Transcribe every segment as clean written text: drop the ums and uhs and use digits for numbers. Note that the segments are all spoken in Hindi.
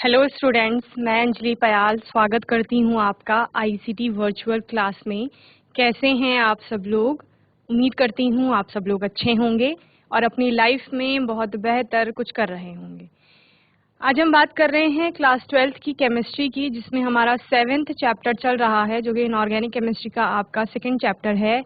हेलो स्टूडेंट्स, मैं अंजलि पयाल स्वागत करती हूँ आपका आईसीटी वर्चुअल क्लास में। कैसे हैं आप सब लोग? उम्मीद करती हूँ आप सब लोग अच्छे होंगे और अपनी लाइफ में बहुत बेहतर कुछ कर रहे होंगे। आज हम बात कर रहे हैं क्लास 12th की केमिस्ट्री की, जिसमें हमारा 7th चैप्टर चल रहा है, जो कि इनऑर्गेनिक केमिस्ट्री का आपका 2nd चैप्टर है।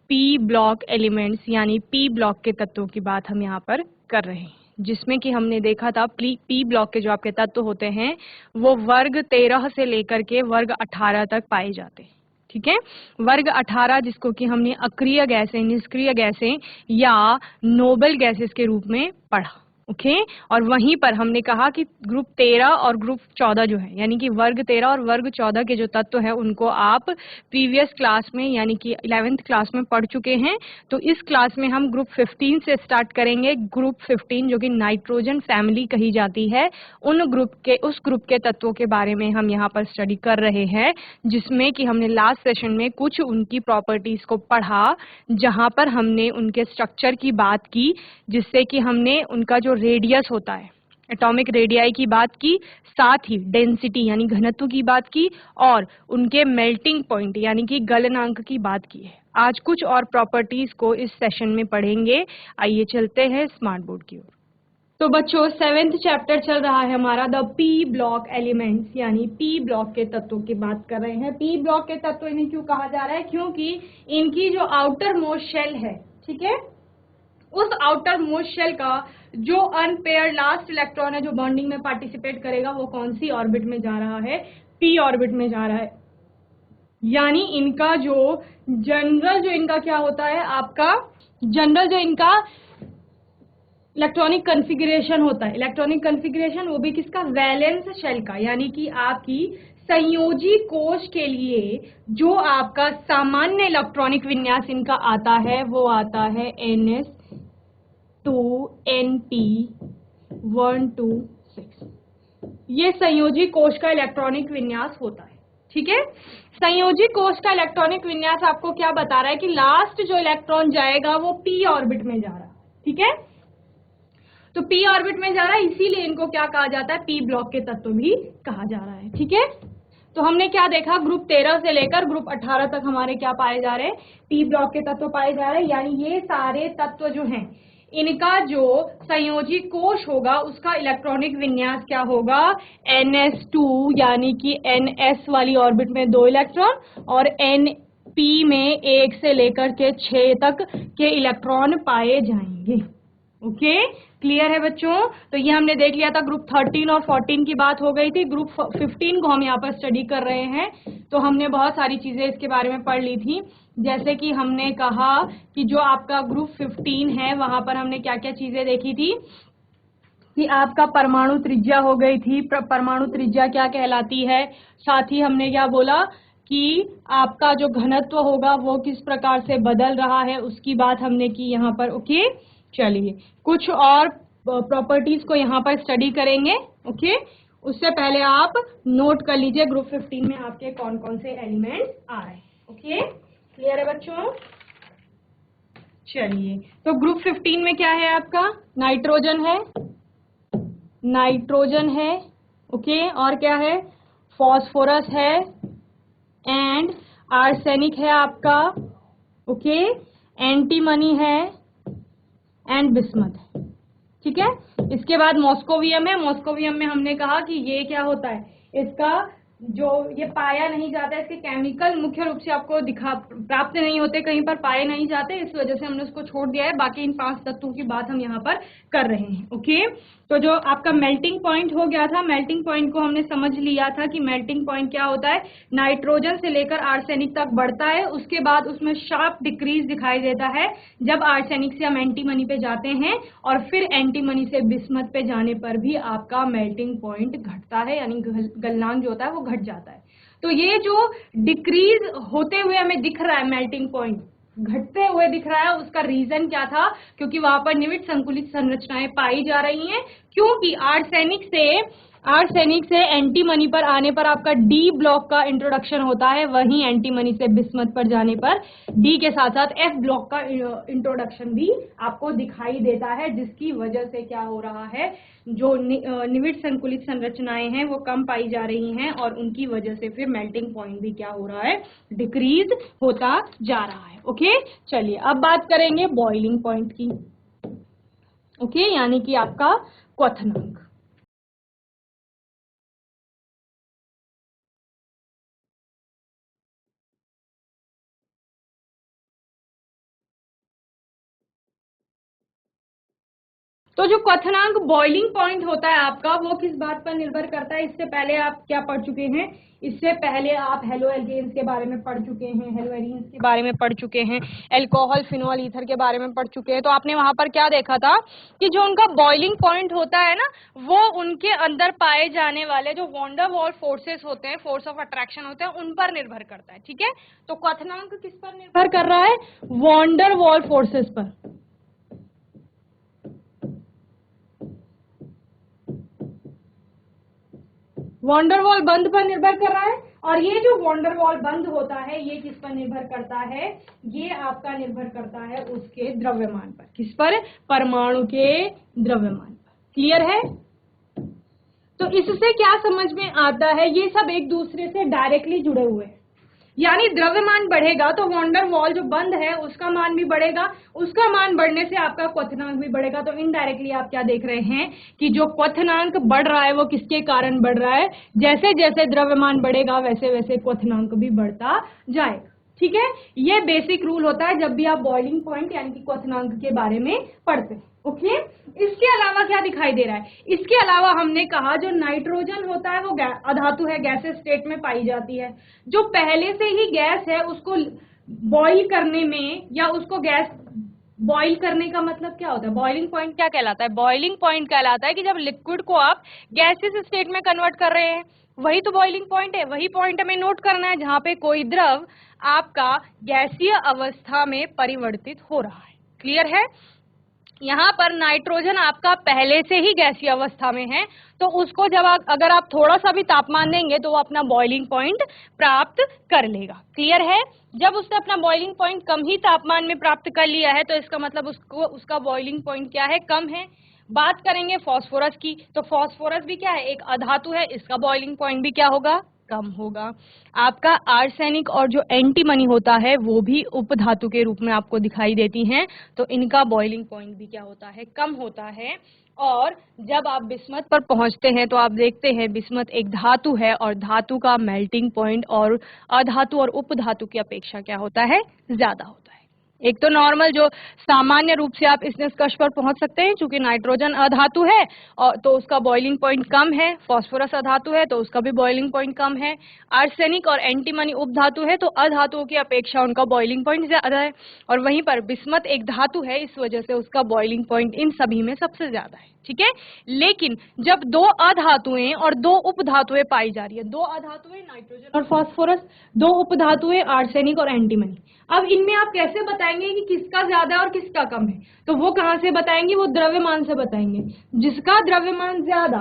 पी ब्लॉक एलिमेंट्स यानी पी ब्लॉक के तत्वों की बात हम यहाँ पर कर रहे हैं, जिसमें कि हमने देखा था पी ब्लॉक के जो आपके तत्व होते हैं वो वर्ग 13 से लेकर के वर्ग 18 तक पाए जाते हैं। ठीक है, वर्ग 18 जिसको कि हमने अक्रिय गैसें, निष्क्रिय गैसें या नोबल गैसेस के रूप में पढ़ा। ओके और वहीं पर हमने कहा कि ग्रुप 13 और ग्रुप 14 जो है, यानी कि वर्ग 13 और वर्ग 14 के जो तत्व है उनको आप प्रीवियस क्लास में यानी कि 11th क्लास में पढ़ चुके हैं। तो इस क्लास में हम ग्रुप 15 से स्टार्ट करेंगे। ग्रुप 15 जो कि नाइट्रोजन फैमिली कही जाती है, उस ग्रुप के तत्वों के बारे में हम यहाँ पर स्टडी कर रहे हैं, जिसमें कि हमने लास्ट सेशन में कुछ उनकी प्रॉपर्टीज को पढ़ा, जहां पर हमने उनके स्ट्रक्चर की बात की, जिससे कि हमने उनका जो रेडियस होता है, एटॉमिक रेडियाई की बात की, साथ ही डेंसिटी यानी घनत्व की बात की और उनके मेल्टिंग पॉइंट यानी कि गलनांक की बात की है। आज कुछ और प्रॉपर्टीज को इस सेशन में पढ़ेंगे। आइए चलते हैं स्मार्ट बोर्ड की ओर। तो बच्चों 7th चैप्टर चल रहा है हमारा द पी ब्लॉक एलिमेंट्स, यानी पी ब्लॉक के तत्वों की बात कर रहे हैं। पी ब्लॉक के तत्व इन्हें क्यों कहा जा रहा है? क्योंकि इनकी जो आउटर मोस्ट शेल है, ठीक है, उस आउटर मोस्ट शेल का जो अनपेयर्ड लास्ट इलेक्ट्रॉन है जो बॉन्डिंग में पार्टिसिपेट करेगा, वो कौन सी ऑर्बिट में जा रहा है? पी ऑर्बिट में जा रहा है। यानी इनका जो जनरल जो इनका क्या होता है, आपका जनरल जो इनका इलेक्ट्रॉनिक कॉन्फ़िगरेशन होता है, इलेक्ट्रॉनिक कॉन्फ़िगरेशन वो भी किसका? वैलेंस शेल का। यानी कि आपकी संयोजी कोश के लिए जो आपका सामान्य इलेक्ट्रॉनिक विन्यास इनका आता है वो आता है NS2NP126। ये संयोजी कोश का इलेक्ट्रॉनिक विन्यास होता है। ठीक है, संयोजी कोश का इलेक्ट्रॉनिक विन्यास आपको क्या बता रहा है कि लास्ट जो इलेक्ट्रॉन जाएगा वो पी ऑर्बिट में जा रहा है। ठीक है, तो पी ऑर्बिट में जा रहा है, इसीलिए इनको क्या कहा जाता है? पी ब्लॉक के तत्व भी कहा जा रहा है। ठीक है, तो हमने क्या देखा? ग्रुप 13 से लेकर ग्रुप 18 तक हमारे क्या पाए जा रहे हैं? पी ब्लॉक के तत्व पाए जा रहे हैं। यानी ये सारे तत्व जो हैं, इनका जो संयोजी कोश होगा उसका इलेक्ट्रॉनिक विन्यास क्या होगा? NS2 यानी कि NS वाली ऑर्बिट में 2 इलेक्ट्रॉन और NP में 1 से लेकर के 6 तक के इलेक्ट्रॉन पाए जाएंगे। ओके, क्लियर है बच्चों? तो ये हमने देख लिया था। ग्रुप 13 और 14 की बात हो गई थी। ग्रुप 15 को हम यहाँ पर स्टडी कर रहे हैं, तो हमने बहुत सारी चीजें इसके बारे में पढ़ ली थी। जैसे कि हमने कहा कि जो आपका ग्रुप 15 है वहां पर हमने क्या क्या चीजें देखी थी कि आपका परमाणु त्रिज्या हो गई थी। परमाणु त्रिज्या क्या कहलाती है? साथ ही हमने क्या बोला कि आपका जो घनत्व होगा वो किस प्रकार से बदल रहा है, उसकी बात हमने की यहाँ पर। ओके, चलिए कुछ और प्रॉपर्टीज को यहाँ पर स्टडी करेंगे। ओके, उससे पहले आप नोट कर लीजिए ग्रुप 15 में आपके कौन कौन से एलिमेंट्स आ रहे हैं। ओके, क्लियर है बच्चों? चलिए, तो ग्रुप 15 में क्या है आपका? नाइट्रोजन है, नाइट्रोजन है। ओके, और क्या है? फॉस्फोरस है एंड आर्सेनिक है आपका। ओके, एंटीमनी है एंड बिस्मथ है। ठीक है, इसके बाद मॉस्कोवियम है। मॉस्कोवियम में हमने कहा कि ये क्या होता है, इसका जो ये पाया नहीं जाता, इसके केमिकल मुख्य रूप से आपको प्राप्त नहीं होते, कहीं पर पाए नहीं जाते, इस वजह से हमने उसको छोड़ दिया है। बाकी इन 5 तत्वों की बात हम यहाँ पर कर रहे हैं। ओके, तो जो आपका मेल्टिंग पॉइंट हो गया था, मेल्टिंग पॉइंट को हमने समझ लिया था कि मेल्टिंग पॉइंट क्या होता है। नाइट्रोजन से लेकर आर्सेनिक तक बढ़ता है, उसके बाद उसमें शार्प डिक्रीज दिखाई देता है जब आर्सेनिक से हम एंटीमनी पे जाते हैं, और फिर एंटीमनी से बिस्मथ पे जाने पर भी आपका मेल्टिंग पॉइंट घटता है, यानी गलनांक जो होता है वो घट जाता है। तो ये जो डिक्रीज होते हुए हमें दिख रहा है, मेल्टिंग पॉइंट घटते हुए दिख रहा है, उसका रीजन क्या था? क्योंकि वहां पर निविड़ संकुलित संरचनाएं पाई जा रही हैं। क्योंकि आर्सेनिक से आर्सेनिक से एंटीमनी पर आने पर आपका डी ब्लॉक का इंट्रोडक्शन होता है, वहीं एंटीमनी से बिस्मथ पर जाने पर डी के साथ साथ एफ ब्लॉक का इंट्रोडक्शन भी आपको दिखाई देता है, जिसकी वजह से क्या हो रहा है, जो निविड संकुलित संरचनाएं हैं वो कम पाई जा रही हैं और उनकी वजह से फिर मेल्टिंग पॉइंट भी क्या हो रहा है, डिक्रीज होता जा रहा है। ओके, चलिए अब बात करेंगे बॉइलिंग पॉइंट की। ओके, यानी कि आपका क्वथनांक। तो जो क्वथनांक बॉइलिंग पॉइंट होता है आपका, वो किस बात पर निर्भर करता है? इससे पहले आप क्या पढ़ चुके हैं? इससे पहले आप हेलो एल्केन्स के बारे में पढ़ चुके हैं, हेलो एरीन्स के बारे में पढ़ चुके हैं, एल्कोहल फिनॉल ईथर के बारे में पढ़ चुके हैं। तो आपने वहां पर क्या देखा था कि जो उनका बॉइलिंग पॉइंट होता है ना, वो उनके अंदर पाए जाने वाले जो वॉन्डर वॉल फोर्सेस होते हैं, फोर्स ऑफ अट्रैक्शन होते हैं, उन पर निर्भर करता है। ठीक है, तो क्वथनांक किस पर निर्भर कर रहा है? वॉन्डर वॉल फोर्सेस पर। वॉन्डरवॉल बंध पर निर्भर कर रहा है, और ये जो वॉन्डरवॉल बंध होता है ये किस पर निर्भर करता है? ये आपका निर्भर करता है उसके द्रव्यमान पर। किस पर? परमाणु के द्रव्यमान पर। क्लियर है? तो इससे क्या समझ में आता है? ये सब एक दूसरे से डायरेक्टली जुड़े हुए हैं, यानी द्रव्यमान बढ़ेगा तो वॉन्डर वॉल जो बंद है उसका मान भी बढ़ेगा, उसका मान बढ़ने से आपका क्वथनांक भी बढ़ेगा। तो इनडायरेक्टली आप क्या देख रहे हैं कि जो क्वथनांक बढ़ रहा है वो किसके कारण बढ़ रहा है? जैसे जैसे द्रव्यमान बढ़ेगा वैसे वैसे क्वथनांक भी बढ़ता जाएगा। ठीक है, ये बेसिक रूल होता है जब भी आप बॉइलिंग पॉइंट यानी कि क्वथनांक के बारे में पढ़ते हैं। ओके, इसके अलावा क्या दिखाई दे रहा है? इसके अलावा हमने कहा जो नाइट्रोजन होता है वो अधातु है, गैसेस स्टेट में पाई जाती है। जो पहले से ही गैस है उसको बॉइल करने में, या उसको गैस बॉइल करने का मतलब क्या होता है? बॉइलिंग पॉइंट क्या कहलाता है? बॉइलिंग पॉइंट कहलाता है कि जब लिक्विड को आप गैसेस स्टेट में कन्वर्ट कर रहे हैं, वही तो बॉइलिंग पॉइंट है। वही पॉइंट हमें नोट करना है जहां पे कोई द्रव आपका गैसीय अवस्था में परिवर्तित हो रहा है। क्लियर है? यहाँ पर नाइट्रोजन आपका पहले से ही गैसीय अवस्था में है, तो उसको जब अगर आप थोड़ा सा भी तापमान देंगे तो वो अपना बॉइलिंग पॉइंट प्राप्त कर लेगा। क्लियर है? जब उसने अपना बॉइलिंग पॉइंट कम ही तापमान में प्राप्त कर लिया है तो इसका मतलब उसका बॉइलिंग पॉइंट क्या है? कम है। बात करेंगे फास्फोरस की, तो फास्फोरस भी क्या है? एक अधातु है, इसका बॉइलिंग पॉइंट भी क्या होगा? कम होगा। आपका आर्सेनिक और जो एंटीमनी होता है वो भी उपधातु के रूप में आपको दिखाई देती हैं, तो इनका बॉइलिंग पॉइंट भी क्या होता है? कम होता है। और जब आप बिस्मथ पर पहुंचते हैं तो आप देखते हैं बिस्मथ एक धातु है और धातु का मेल्टिंग पॉइंट और अधातु और उपधातु की अपेक्षा क्या होता है? ज्यादा होता है। एक तो नॉर्मल जो सामान्य रूप से आप इस निष्कर्ष पर पहुंच सकते हैं, क्योंकि नाइट्रोजन अधातु है और तो उसका बॉइलिंग पॉइंट कम है, फास्फोरस अधातु है तो उसका भी बॉइलिंग पॉइंट कम है, आर्सेनिक और एंटीमनी उपधातु है तो अधातुओं की अपेक्षा उनका बॉइलिंग पॉइंट ज्यादा है, और वहीं पर बिस्मथ एक धातु है, इस वजह से उसका बॉइलिंग पॉइंट इन सभी में सबसे ज्यादा है। ठीक है, लेकिन जब दो अधातुएं और दो उपधातुएं पाई जा रही है, दो अधातुएं नाइट्रोजन और फास्फोरस, दो उपधातुएं आर्सेनिक और एंटीमनी, अब इनमें आप कैसे बताएंगे कि किसका ज्यादा है और किसका कम है? तो वो कहां से बताएंगे? वो द्रव्यमान से बताएंगे। जिसका द्रव्यमान ज्यादा,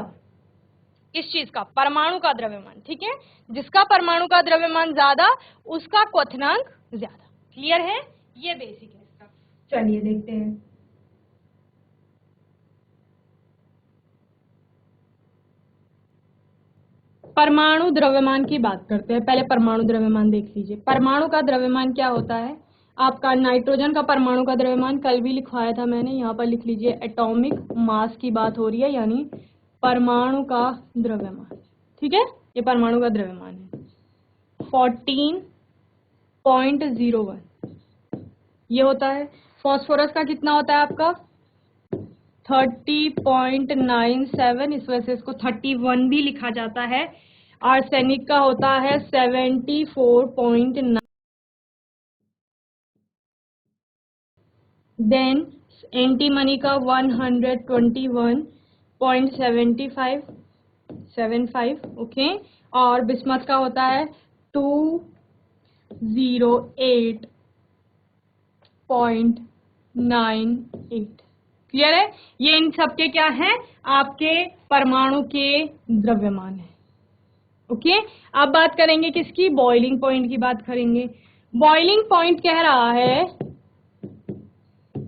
किस चीज का? परमाणु का द्रव्यमान। ठीक है, जिसका परमाणु का द्रव्यमान ज्यादा उसका क्वथनांक ज्यादा। क्लियर है? ये बेसिक है इसका। चलिए देखते हैं। परमाणु द्रव्यमान की बात करते हैं। पहले परमाणु द्रव्यमान देख लीजिए। परमाणु का द्रव्यमान क्या होता है? आपका नाइट्रोजन का परमाणु का द्रव्यमान कल भी लिखवाया था मैंने, यहाँ पर लिख लीजिए। एटॉमिक मास की बात हो रही है, यानी परमाणु का द्रव्यमान। ठीक है, ये परमाणु का द्रव्यमान है 14.01 ये होता है। फास्फोरस का कितना होता है आपका? 30.97, इस वजह से इसको 31 भी लिखा जाता है। आर्सेनिक का होता है 74.9, देन एंटीमनी का 121.75 ओके, और बिस्मथ का होता है 208.98। क्लियर है? ये इन सबके क्या है? आपके परमाणु के द्रव्यमान है। ओके, अब बात करेंगे किसकी? बॉइलिंग पॉइंट की बात करेंगे। बॉइलिंग पॉइंट कह रहा है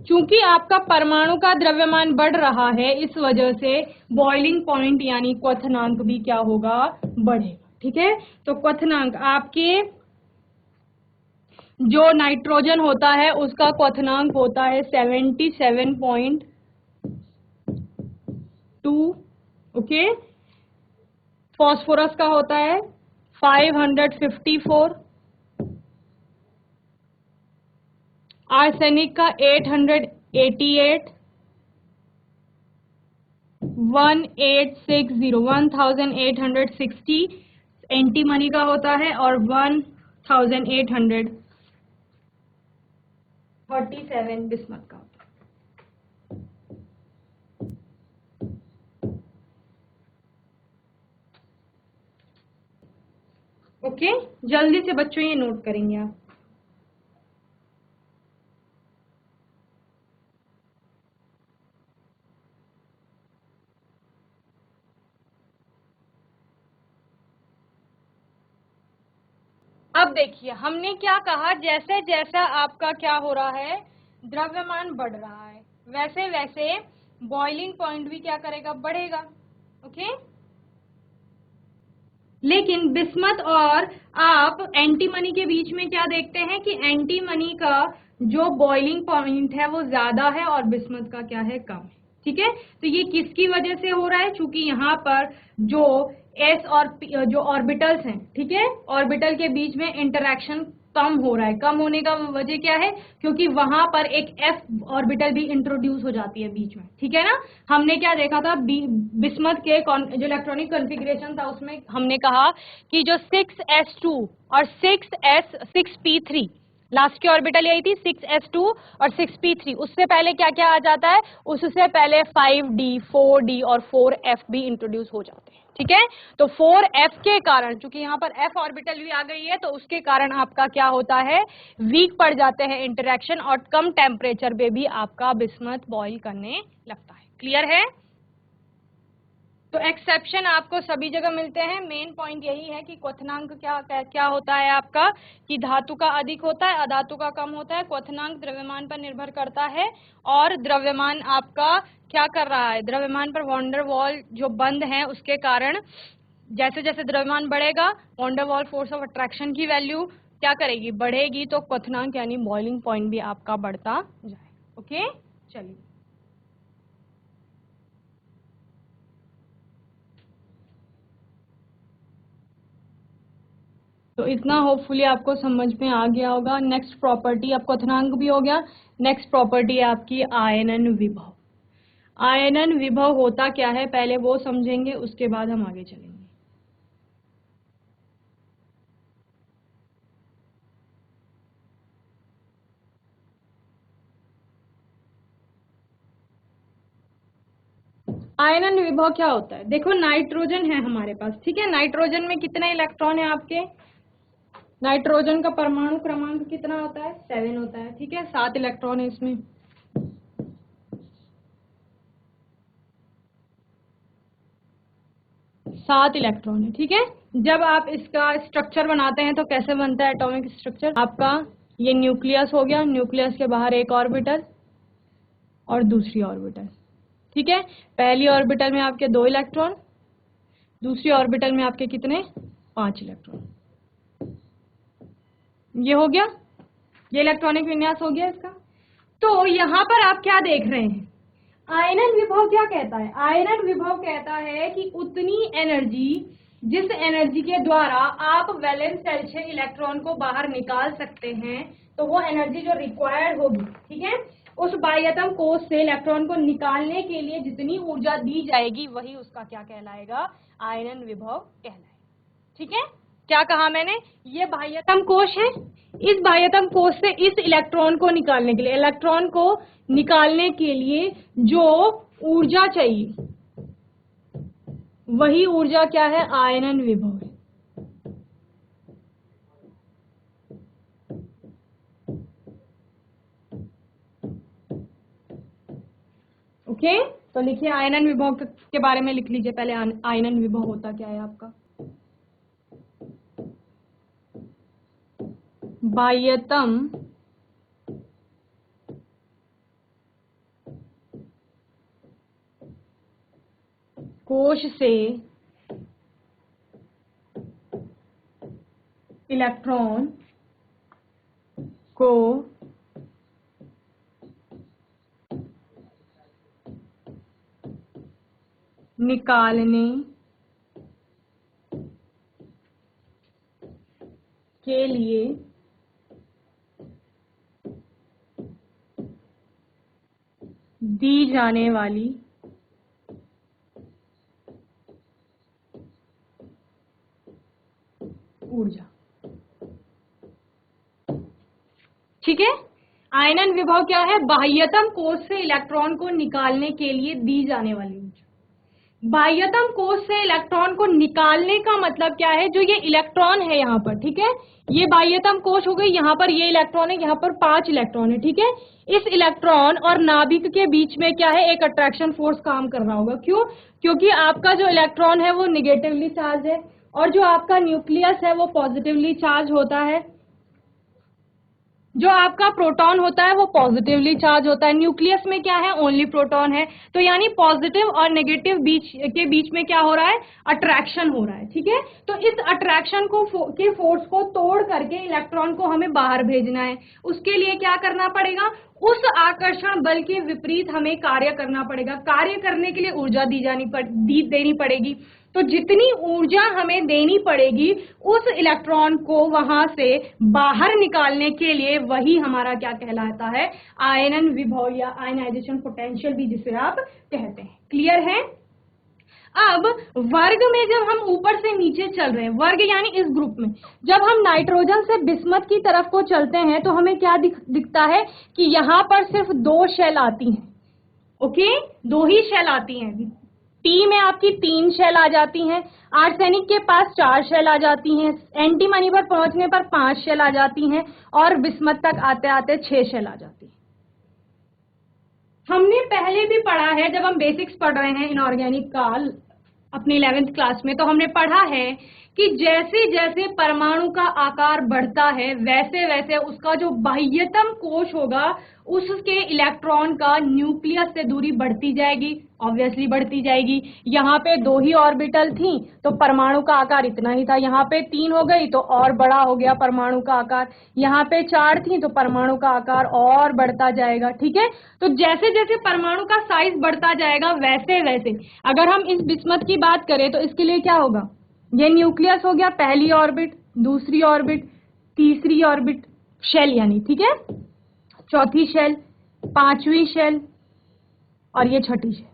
चूंकि आपका परमाणु का द्रव्यमान बढ़ रहा है, इस वजह से बॉइलिंग पॉइंट यानी क्वथनांक भी क्या होगा? बढ़ेगा। ठीक है, तो क्वथनांक आपके जो नाइट्रोजन होता है उसका क्वथनांक होता है 77.2। ओके, फास्फोरस का होता है 554, आर्सेनिक का 888, 1860 एंटीमनी का होता है और 1837 बिस्मथ का होता है। ओके, जल्दी से बच्चों ये नोट करेंगे आप। अब देखिए हमने क्या कहा, जैसे जैसा आपका क्या हो रहा है, द्रव्यमान बढ़ रहा है, वैसे वैसे बॉइलिंग पॉइंट भी क्या करेगा? बढ़ेगा। ओके, लेकिन बिस्मथ और आप एंटीमनी के बीच में क्या देखते हैं कि एंटीमनी का जो बॉइलिंग पॉइंट है वो ज्यादा है और बिस्मथ का क्या है? कम है। ठीक है, तो ये किसकी वजह से हो रहा है? चूंकि यहाँ पर जो एस और जो ऑर्बिटल्स हैं, ठीक है, ऑर्बिटल के बीच में इंटरेक्शन कम हो रहा है। कम होने का वजह क्या है? क्योंकि वहां पर एक एफ ऑर्बिटल भी इंट्रोड्यूस हो जाती है बीच में। ठीक है ना? हमने क्या देखा था? बिस्मथ के जो इलेक्ट्रॉनिक कॉन्फ़िगरेशन था उसमें हमने कहा कि जो 6s2 और 6p3 लास्ट की ऑर्बिटल यही थी, 6s2 और 6p3, उससे पहले क्या क्या आ जाता है? उससे पहले 5d 4d और 4f भी इंट्रोड्यूस हो जाते हैं। ठीक है, तो 4f के कारण, चूंकि यहाँ पर f ऑर्बिटल भी आ गई है, तो उसके कारण आपका क्या होता है? वीक पड़ जाते हैं इंटरेक्शन और कम टेम्परेचर पे भी आपका बिस्मथ बॉइल करने लगता है। क्लियर है? तो एक्सेप्शन आपको सभी जगह मिलते हैं। मेन पॉइंट यही है कि क्वथनांक क्या होता है आपका, कि धातु का अधिक होता है, अधातु का कम होता है। क्वथनांक द्रव्यमान पर निर्भर करता है और द्रव्यमान आपका क्या कर रहा है? द्रव्यमान पर वॉन्डर वॉल जो बंद है उसके कारण जैसे जैसे द्रव्यमान बढ़ेगा, van der Waals force of attraction की वैल्यू क्या करेगी? बढ़ेगी। तो क्वथनांक यानी बॉइलिंग पॉइंट भी आपका बढ़ता जाए। ओके, चलिए। तो इतना होपफुली आपको समझ में आ गया होगा। नेक्स्ट प्रॉपर्टी, अब क्वथनांक भी हो गया। नेक्स्ट प्रॉपर्टी है आपकी आयनन विभव। आयनन विभव होता क्या है पहले वो समझेंगे, उसके बाद हम आगे चलेंगे। आयनन विभव क्या होता है? देखो नाइट्रोजन है हमारे पास, ठीक है। नाइट्रोजन में कितने इलेक्ट्रॉन है आपके? नाइट्रोजन का परमाणु क्रमांक कितना होता है? 7 होता है। ठीक है, 7 इलेक्ट्रॉन है इसमें। 7 इलेक्ट्रॉन है। ठीक है, जब आप इसका स्ट्रक्चर बनाते हैं तो कैसे बनता है एटॉमिक स्ट्रक्चर आपका? ये न्यूक्लियस हो गया, न्यूक्लियस के बाहर एक ऑर्बिटल और दूसरी ऑर्बिटल। ठीक है, पहली ऑर्बिटल में आपके 2 इलेक्ट्रॉन, दूसरी ऑर्बिटल में आपके कितने? 5 इलेक्ट्रॉन। ये हो गया, ये इलेक्ट्रॉनिक विन्यास हो गया इसका। तो यहां पर आप क्या देख रहे हैं? आयनन विभव क्या कहता है? आयनन विभव कहता है कि उतनी एनर्जी, जिस एनर्जी के द्वारा आप वैलेंस शेल से इलेक्ट्रॉन को बाहर निकाल सकते हैं, तो वो एनर्जी जो रिक्वायर्ड होगी, ठीक है, उस बाह्यतम कोश से इलेक्ट्रॉन को निकालने के लिए जितनी ऊर्जा दी जाएगी वही उसका क्या कहलाएगा? आयनन विभव कहलाएगा। ठीक है, क्या कहा मैंने? ये बाह्यतम कोश है, इस बाह्यतम कोश से इस इलेक्ट्रॉन को निकालने के लिए, इलेक्ट्रॉन को निकालने के लिए जो ऊर्जा चाहिए वही ऊर्जा क्या है? आयनन विभव है। ओके, तो लिखिए आयनन विभव के बारे में लिख लीजिए पहले। आयनन विभव होता क्या है आपका? बाह्यतम कोश से इलेक्ट्रॉन को निकालने के लिए दी जाने वाली ऊर्जा। ठीक है, आयनन विभव क्या है? बाह्यतम कोश से इलेक्ट्रॉन को निकालने के लिए दी जाने वाली ऊर्जा। बाह्यतम कोश से इलेक्ट्रॉन को निकालने का मतलब क्या है? जो ये इलेक्ट्रॉन है यहाँ पर, ठीक है, ये बाह्यतम कोश हो गई, यहाँ पर ये इलेक्ट्रॉन है, यहाँ पर 5 इलेक्ट्रॉन है, ठीक है। इस इलेक्ट्रॉन और नाभिक के बीच में क्या है? एक अट्रैक्शन फोर्स काम कर रहा होगा। क्यों? क्योंकि आपका जो इलेक्ट्रॉन है वो निगेटिवली चार्ज है और जो आपका न्यूक्लियस है वो पॉजिटिवली चार्ज होता है। जो आपका प्रोटॉन होता है वो पॉजिटिवली चार्ज होता है। न्यूक्लियस में क्या है? ओनली प्रोटॉन है। तो यानी पॉजिटिव और नेगेटिव के बीच में क्या हो रहा है? अट्रैक्शन हो रहा है, ठीक है। तो इस अट्रैक्शन के फोर्स को तोड़ करके इलेक्ट्रॉन को हमें बाहर भेजना है। उसके लिए क्या करना पड़ेगा? उस आकर्षण बल के विपरीत हमें कार्य करना पड़ेगा। कार्य करने के लिए ऊर्जा देनी पड़ेगी। तो जितनी ऊर्जा हमें देनी पड़ेगी उस इलेक्ट्रॉन को वहां से बाहर निकालने के लिए, वही हमारा क्या कहलाता है? आयनन विभव या आयनाइजेशन पोटेंशियल भी जिसे आप कहते हैं। क्लियर है? अब वर्ग में जब हम ऊपर से नीचे चल रहे हैं, वर्ग यानी इस ग्रुप में, जब हम नाइट्रोजन से बिस्मथ की तरफ को चलते हैं तो हमें क्या दिखता है कि यहां पर सिर्फ 2 शेल आती हैं। ओके, 2 ही शेल आती हैं। टी में आपकी 3 शेल आ जाती हैं, आर्सेनिक के पास 4 शेल आ जाती हैं, एंटीमनी पर पहुंचने पर 5 शेल आ जाती हैं और बिस्मथ तक आते आते 6 शेल आ जाती हैं। हमने पहले भी पढ़ा है, जब हम बेसिक्स पढ़ रहे हैं इनऑर्गेनिक का अपनी 11th क्लास में, तो हमने पढ़ा है कि जैसे जैसे परमाणु का आकार बढ़ता है वैसे वैसे उसका जो बाह्यतम कोश होगा उसके इलेक्ट्रॉन का न्यूक्लियस से दूरी बढ़ती जाएगी। ऑब्वियसली बढ़ती जाएगी। यहाँ पे 2 ही ऑर्बिटल थी तो परमाणु का आकार इतना ही था, यहाँ पे 3 हो गई तो और बड़ा हो गया परमाणु का आकार, यहाँ पे 4 थी तो परमाणु का आकार और बढ़ता जाएगा। ठीक है, तो जैसे जैसे परमाणु का साइज बढ़ता जाएगा वैसे वैसे, अगर हम इस बिस्मथ की बात करें तो इसके लिए क्या होगा? ये न्यूक्लियस हो गया, पहली ऑर्बिट, दूसरी ऑर्बिट, तीसरी ऑर्बिट, शेल यानी, ठीक है, चौथी शेल, 5वीं शेल और ये छठी शेल।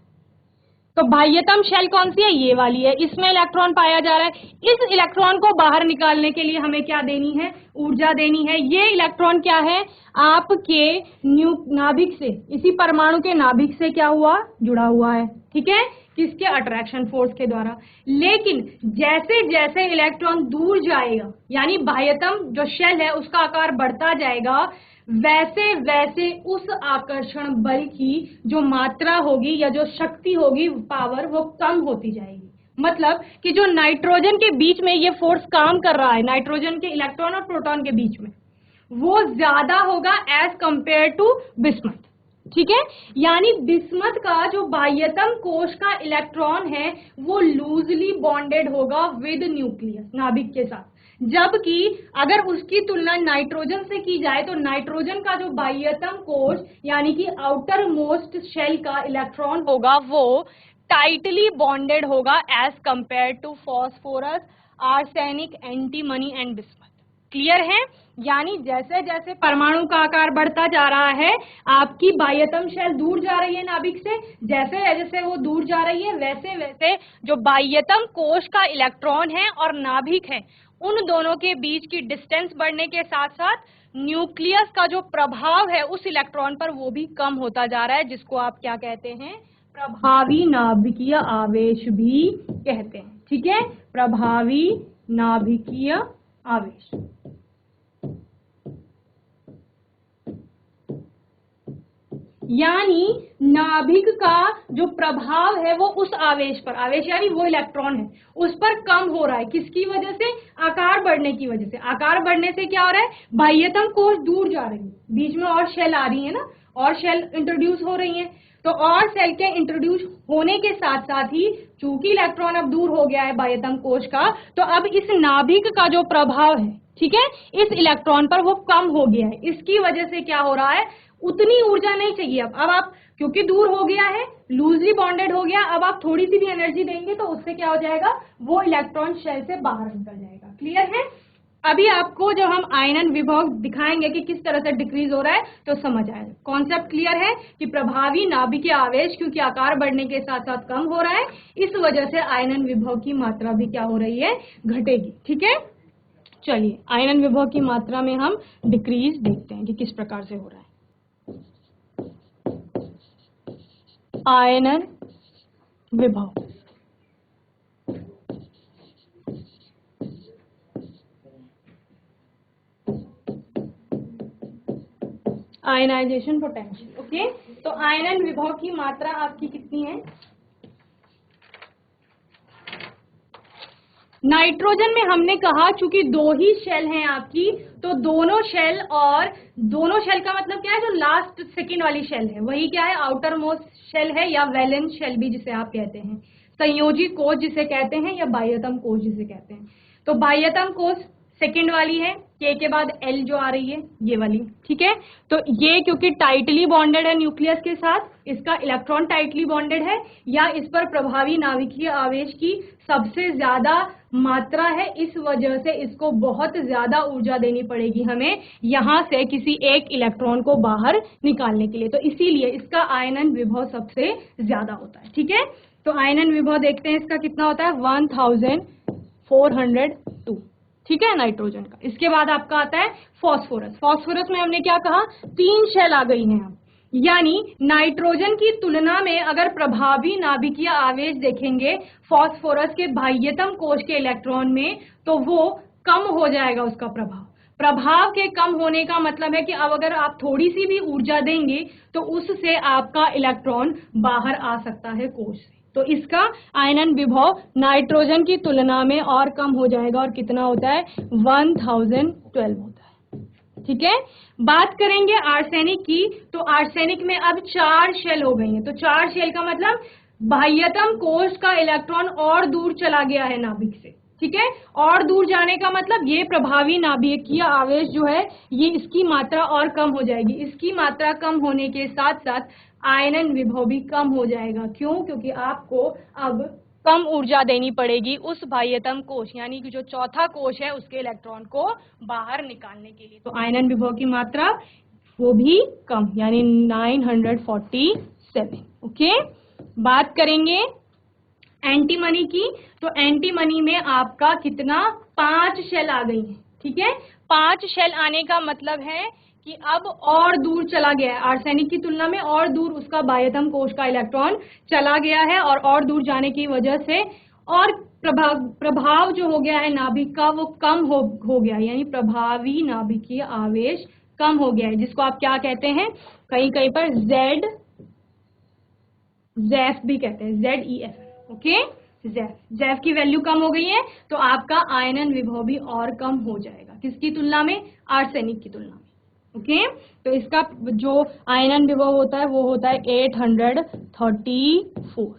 तो बाह्यतम शेल कौन सी है? ये वाली है, इसमें इलेक्ट्रॉन पाया जा रहा है। इस इलेक्ट्रॉन को बाहर निकालने के लिए हमें क्या देनी है? ऊर्जा देनी है। ये इलेक्ट्रॉन क्या है? आपके नाभिक से, इसी परमाणु के नाभिक से क्या हुआ? जुड़ा हुआ है। ठीक है, किसके? अट्रैक्शन फोर्स के द्वारा। लेकिन जैसे जैसे इलेक्ट्रॉन दूर जाएगा, यानी बाह्यतम जो शेल है उसका आकार बढ़ता जाएगा, वैसे वैसे उस आकर्षण बल की जो मात्रा होगी या जो शक्ति होगी, पावर, वो कम होती जाएगी। मतलब कि जो नाइट्रोजन के बीच में ये फोर्स काम कर रहा है, नाइट्रोजन के इलेक्ट्रॉन और प्रोटॉन के बीच में, वो ज्यादा होगा एज कंपेयर टू बिस्मथ। ठीक है, यानी बिस्मथ का जो बाह्यतम कोश का इलेक्ट्रॉन है वो लूजली बॉन्डेड होगा विद न्यूक्लियस, नाभिक के साथ, जबकि अगर उसकी तुलना नाइट्रोजन से की जाए तो नाइट्रोजन का जो बाह्यतम कोश यानी कि आउटर मोस्ट शेल का इलेक्ट्रॉन होगा वो टाइटली बॉन्डेड होगा as compared to phosphorus, arsenic, antimony and bismuth. Clear है? यानी जैसे जैसे परमाणु का आकार बढ़ता जा रहा है, आपकी बाह्यतम शेल दूर जा रही है नाभिक से, जैसे जैसे वो दूर जा रही है वैसे वैसे जो बाह्यतम कोश का इलेक्ट्रॉन है और नाभिक है, उन दोनों के बीच की डिस्टेंस बढ़ने के साथ साथ न्यूक्लियस का जो प्रभाव है उस इलेक्ट्रॉन पर वो भी कम होता जा रहा है, जिसको आप क्या कहते हैं? प्रभावी नाभिकीय आवेश भी कहते हैं। ठीक है, प्रभावी नाभिकीय आवेश। यानी नाभिक का जो प्रभाव है वो उस आवेश पर, आवेश यानी वो इलेक्ट्रॉन है, उस पर कम हो रहा है। किसकी वजह से? आकार बढ़ने की वजह से। आकार बढ़ने से क्या हो रहा है? बाह्यतम कोश दूर जा रही है, बीच में और शेल आ रही है ना, और शेल इंट्रोड्यूस हो रही है। तो और सेल के इंट्रोड्यूस होने के साथ साथ ही चूंकि इलेक्ट्रॉन अब दूर हो गया है बाह्यतम कोश का, तो अब इस नाभिक का जो प्रभाव है, ठीक है, इस इलेक्ट्रॉन पर वो कम हो गया है। इसकी वजह से क्या हो रहा है? उतनी ऊर्जा नहीं चाहिए अब आप, क्योंकि दूर हो गया है, लूजली बॉन्डेड हो गया, अब आप थोड़ी सी भी एनर्जी देंगे तो उससे क्या हो जाएगा? वो इलेक्ट्रॉन शेल से बाहर निकल जाएगा। क्लियर है? अभी आपको जब हम आयनन विभव दिखाएंगे कि किस तरह से डिक्रीज हो रहा है तो समझ आएगा। कॉन्सेप्ट क्लियर है कि प्रभावी नाभिकीय आवेश क्योंकि आकार बढ़ने के साथ साथ कम हो रहा है, इस वजह से आयनन विभव की मात्रा भी क्या हो रही है? घटेगी। ठीक है, चलिए आयनन विभव की मात्रा में हम डिक्रीज देखते हैं कि किस प्रकार से हो रहा है। आयनन विभव, आयनाइजेशन पोटेंशियल। ओके, तो आयनन विभव की मात्रा आपकी कितनी है? नाइट्रोजन में हमने कहा चूंकि दो ही शेल हैं आपकी, तो दोनों शेल, और दोनों शेल का मतलब क्या है? जो लास्ट सेकेंड वाली शेल है वही क्या है? आउटर मोस्ट शेल है, या वैलेंस शेल भी जिसे आप कहते हैं, संयोजी कोश जिसे कहते हैं, या बाह्यतम कोश जिसे कहते हैं। तो बाह्यतम कोश सेकेंड वाली है, के बाद एल जो आ रही है ये वाली, ठीक है। तो ये क्योंकि टाइटली बॉन्डेड है न्यूक्लियस के साथ, इसका इलेक्ट्रॉन टाइटली बॉन्डेड है, या इस पर प्रभावी नाभिकीय आवेश की सबसे ज्यादा मात्रा है, इस वजह से इसको बहुत ज्यादा ऊर्जा देनी पड़ेगी हमें यहां से किसी एक इलेक्ट्रॉन को बाहर निकालने के लिए। तो इसीलिए इसका आयनन विभव सबसे ज्यादा होता है। ठीक है, तो आयनन विभव देखते हैं इसका कितना होता है? 1402। ठीक है, नाइट्रोजन का। इसके बाद आपका आता है फास्फोरस। फास्फोरस में हमने क्या कहा? 3 शेल आ गई हैं अब, यानी नाइट्रोजन की तुलना में अगर प्रभावी नाभिकीय आवेश देखेंगे फास्फोरस के बाह्यतम कोश के इलेक्ट्रॉन में, तो वो कम हो जाएगा उसका प्रभाव। प्रभाव के कम होने का मतलब है कि अब अगर आप थोड़ी सी भी ऊर्जा देंगे तो उससे आपका इलेक्ट्रॉन बाहर आ सकता है कोश से। तो इसका आयनन विभव नाइट्रोजन की तुलना में और कम हो जाएगा, और कितना होता है? 1012 होता है। ठीक है, बात करेंगे आर्सेनिक की। तो आर्सेनिक में अब 4 शेल हो गई हैं। तो 4 शेल का मतलब बाह्यतम कोश का इलेक्ट्रॉन और दूर चला गया है नाभिक से। ठीक है, और दूर जाने का मतलब ये प्रभावी नाभिकीय आवेश जो है ये इसकी मात्रा और कम हो जाएगी। इसकी मात्रा कम होने के साथ साथ आयनन विभव भी कम हो जाएगा। क्यों? क्योंकि आपको अब कम ऊर्जा देनी पड़ेगी उस बाह्यतम कोश, यानी कि जो चौथा कोश है उसके इलेक्ट्रॉन को बाहर निकालने के लिए। तो आयनन विभव की मात्रा वो भी कम, यानी 947। ओके, बात करेंगे एंटीमनी की। तो एंटीमनी में आपका कितना? 5 शेल आ गई है। ठीक है, 5 शेल आने का मतलब है कि अब और दूर चला गया है, आर्सेनिक की तुलना में और दूर उसका बाह्यतम कोश का इलेक्ट्रॉन चला गया है, और दूर जाने की वजह से और प्रभाव जो हो गया है नाभिक का वो कम हो गया, यानी प्रभावी नाभिकीय आवेश कम हो गया है, जिसको आप क्या कहते हैं? कहीं कहीं पर ज़ेफ भी कहते हैं, ZEF। ओके, ज़ेफ की वैल्यू कम हो गई है, तो आपका आयनन विभव भी और कम हो जाएगा। किसकी तुलना में? आर्सेनिक की तुलना में। ओके, तो इसका जो आयनन विभव होता है वो होता है 834।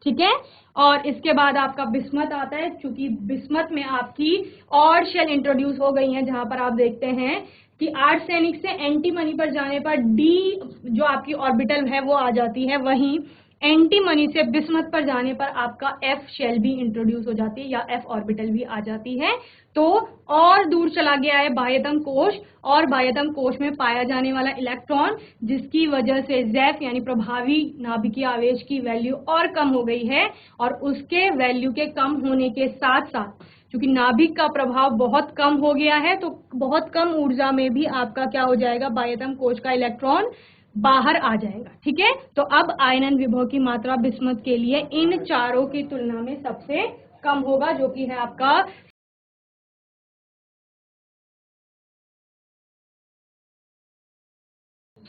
ठीक है, और इसके बाद आपका बिस्मथ आता है। चूंकि बिस्मथ में आपकी और शेल इंट्रोड्यूस हो गई हैं, जहां पर आप देखते हैं कि आर्सेनिक से एंटीमनी पर जाने पर डी जो आपकी ऑर्बिटल है वो आ जाती है, वहीं एंटीमनी से बिस्मथ पर जाने पर आपका एफ शेल भी इंट्रोड्यूस हो जाती है, या एफ ऑर्बिटल भी आ जाती है। तो और दूर चला गया है बाह्यतम कोश, और बाह्यतम कोश में पाया जाने वाला इलेक्ट्रॉन, जिसकी वजह से ज़ेफ यानी प्रभावी नाभिकीय आवेश की वैल्यू और कम हो गई है। और उसके वैल्यू के कम होने के साथ साथ क्योंकि नाभिक का प्रभाव बहुत कम हो गया है, तो बहुत कम ऊर्जा में भी आपका क्या हो जाएगा? बाह्यतम कोश का इलेक्ट्रॉन बाहर आ जाएगा। ठीक है, तो अब आयनन विभव की मात्रा बिस्मथ के लिए इन चारों की तुलना में सबसे कम होगा, जो कि है आपका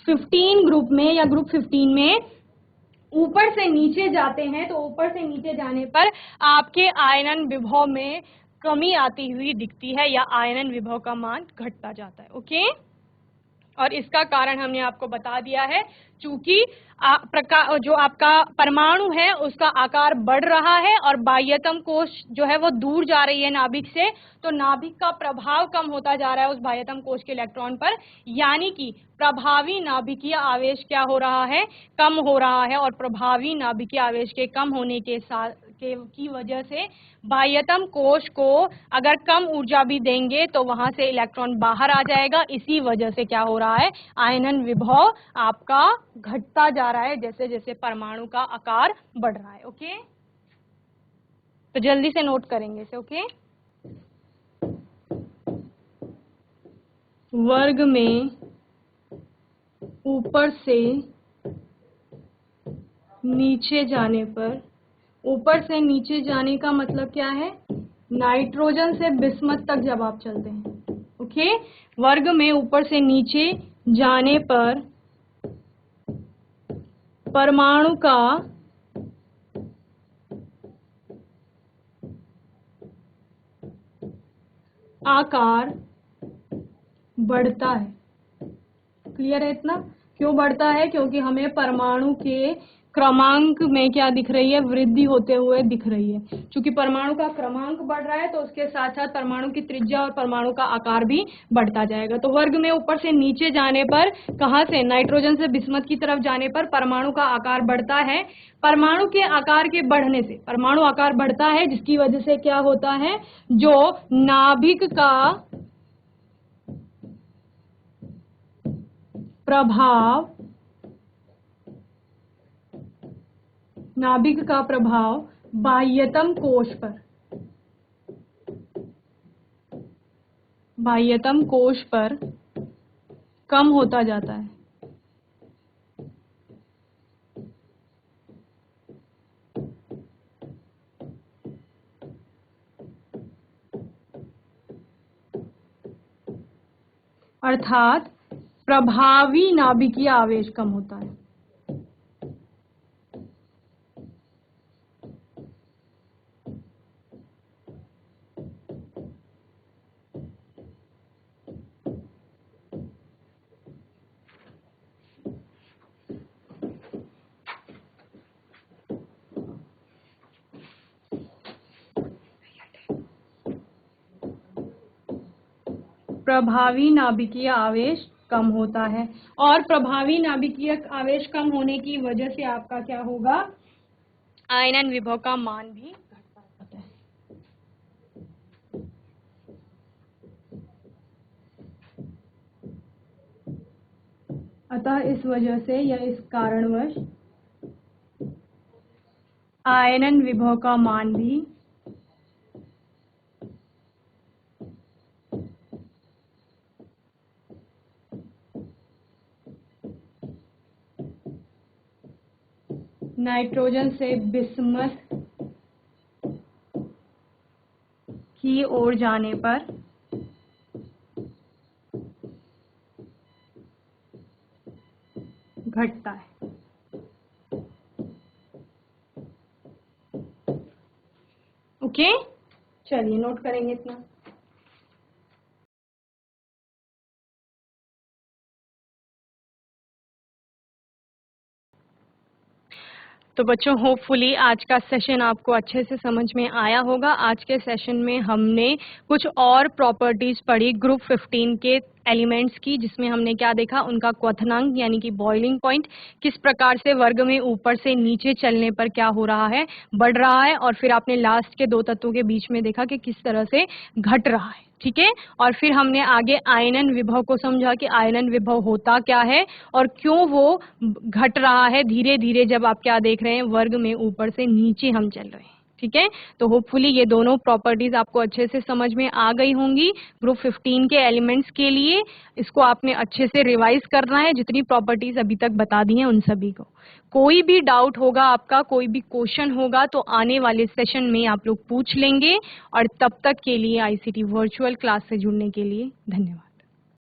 15 ग्रुप में या ग्रुप 15 में ऊपर से नीचे जाते हैं तो ऊपर से नीचे जाने पर आपके आयनन विभव में कमी आती हुई दिखती है या आयनन विभव का मान घटता जाता है। ओके, और इसका कारण हमने आपको बता दिया है, चूंकि जो आपका परमाणु है उसका आकार बढ़ रहा है और बाह्यतम कोश जो है वो दूर जा रही है नाभिक से, तो नाभिक का प्रभाव कम होता जा रहा है उस बाह्यतम कोश के इलेक्ट्रॉन पर, यानी कि प्रभावी नाभिकीय आवेश क्या हो रहा है, कम हो रहा है। और प्रभावी नाभिकीय आवेश के कम होने के की वजह से बाह्यतम कोश को अगर कम ऊर्जा भी देंगे तो वहां से इलेक्ट्रॉन बाहर आ जाएगा। इसी वजह से क्या हो रहा है, आयनन विभव आपका घटता जा रहा है जैसे जैसे परमाणु का आकार बढ़ रहा है। ओके, तो जल्दी से नोट करेंगे इसे। ओके, वर्ग में ऊपर से नीचे जाने पर, ऊपर से नीचे जाने का मतलब क्या है, नाइट्रोजन से बिस्मथ तक जब आप चलते हैं। ओके, वर्ग में ऊपर से नीचे जाने पर परमाणु का आकार बढ़ता है। क्लियर है इतना? क्यों बढ़ता है? क्योंकि हमें परमाणु के क्रमांक में क्या दिख रही है, वृद्धि होते हुए दिख रही है। क्योंकि परमाणु का क्रमांक बढ़ रहा है तो उसके साथ साथ परमाणु की त्रिज्या और परमाणु का आकार भी बढ़ता जाएगा। तो वर्ग में ऊपर से नीचे जाने पर, कहां से, नाइट्रोजन से बिस्मथ की तरफ जाने पर परमाणु का आकार बढ़ता है। परमाणु के आकार के बढ़ने से परमाणु आकार बढ़ता है, जिसकी वजह से क्या होता है, जो नाभिक का प्रभाव, नाभिक का प्रभाव बाह्यतम कोश पर, बाह्यतम कोश पर कम होता जाता है। अर्थात प्रभावी नाभिकीय आवेश कम होता है। प्रभावी नाभिकीय आवेश कम होता है, और प्रभावी नाभिकीय आवेश कम होने की वजह से आपका क्या होगा, आयनन विभव का मान भी घटता जाता है। अतः इस वजह से या इस कारणवश आयनन विभव का मान भी नाइट्रोजन से बिस्मथ की ओर जाने पर घटता है। ओके, चलिए नोट करेंगे इतना। तो बच्चों, होपफुली आज का सेशन आपको अच्छे से समझ में आया होगा। आज के सेशन में हमने कुछ और प्रॉपर्टीज पढ़ी ग्रुप 15 के एलिमेंट्स की, जिसमें हमने क्या देखा, उनका क्वथनांक यानी कि बॉइलिंग पॉइंट किस प्रकार से वर्ग में ऊपर से नीचे चलने पर क्या हो रहा है, बढ़ रहा है, और फिर आपने लास्ट के 2 तत्वों के बीच में देखा कि किस तरह से घट रहा है। ठीक है, और फिर हमने आगे आयनन विभव को समझा कि आयनन विभव होता क्या है और क्यों वो घट रहा है धीरे धीरे, जब आप क्या देख रहे हैं, वर्ग में ऊपर से नीचे हम चल रहे हैं। ठीक है, तो होपफुली ये दोनों प्रॉपर्टीज आपको अच्छे से समझ में आ गई होंगी ग्रुप 15 के एलिमेंट्स के लिए। इसको आपने अच्छे से रिवाइज करना है, जितनी प्रॉपर्टीज अभी तक बता दी हैं उन सभी को। कोई भी डाउट होगा आपका, कोई भी क्वेश्चन होगा तो आने वाले सेशन में आप लोग पूछ लेंगे। और तब तक के लिए आईसीटी वर्चुअल क्लास से जुड़ने के लिए धन्यवाद।